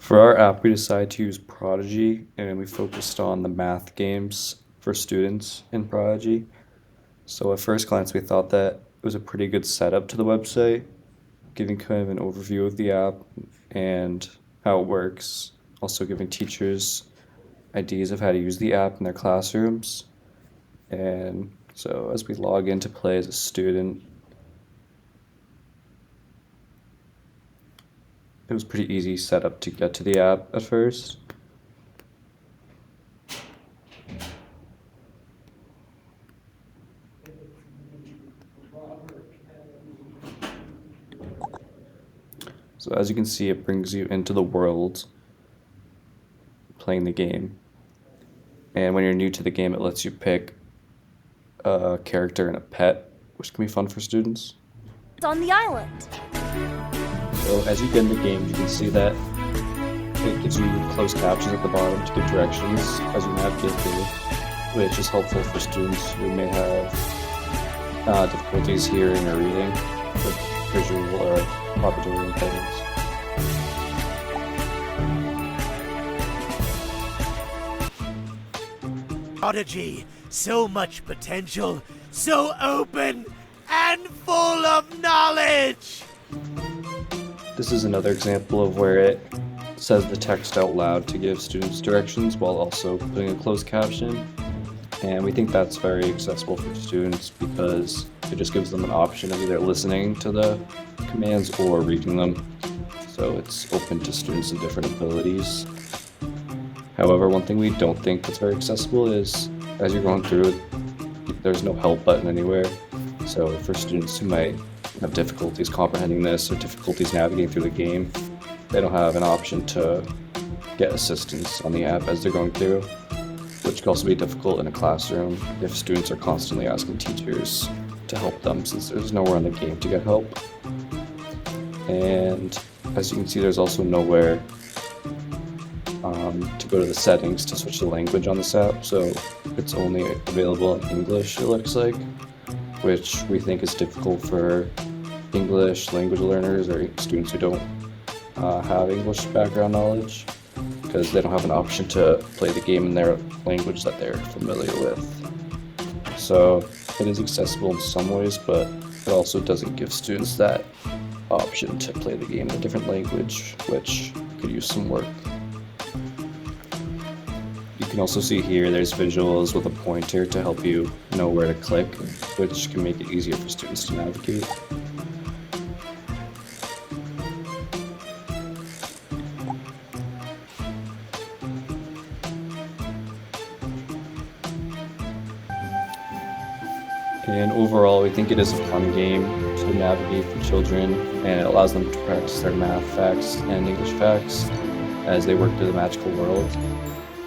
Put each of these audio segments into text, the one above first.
For our app, we decided to use Prodigy, and we focused on the math games for students in Prodigy. So at first glance, we thought that it was a pretty good setup to the website, giving kind of an overview of the app and how it works, also giving teachers ideas of how to use the app in their classrooms. And so as we log in to play as a student, it was pretty easy setup to get to the app at first. So as you can see, it brings you into the world playing the game. And when you're new to the game, it lets you pick a character and a pet, which can be fun for students. It's on the island. So as you get in the game, you can see that it gives you closed captions at the bottom to give directions as you navigate through, which is helpful for students who may have difficulties hearing or reading with visual or auditory impairments. Prodigy, so much potential, so open and full of knowledge! This is another example of where it says the text out loud to give students directions while also putting a closed caption. And we think that's very accessible for students because it just gives them an option of either listening to the commands or reading them. So it's open to students of different abilities. However, one thing we don't think that's very accessible is as you're going through it, there's no help button anywhere. So for students who might have difficulties comprehending this or difficulties navigating through the game, they don't have an option to get assistance on the app as they're going through, which can also be difficult in a classroom if students are constantly asking teachers to help them since there's nowhere in the game to get help. And as you can see, there's also nowhere to go to the settings to switch the language on this app, so it's only available in English, it looks like, which we think is difficult for English language learners or students who don't have English background knowledge, because they don't have an option to play the game in their language that they're familiar with. So it is accessible in some ways, but it also doesn't give students that option to play the game in a different language, which could use some work. You can also see here there's visuals with a pointer to help you know where to click, which can make it easier for students to navigate. And overall, we think it is a fun game to navigate for children, and it allows them to practice their math facts and English facts as they work through the magical world.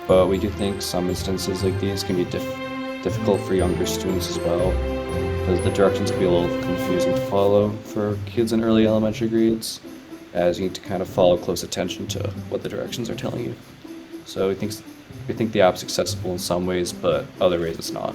But we do think some instances like these can be difficult for younger students as well, because the directions can be a little confusing to follow for kids in early elementary grades, as you need to kind of follow close attention to what the directions are telling you. So we think the app's accessible in some ways, but other ways it's not.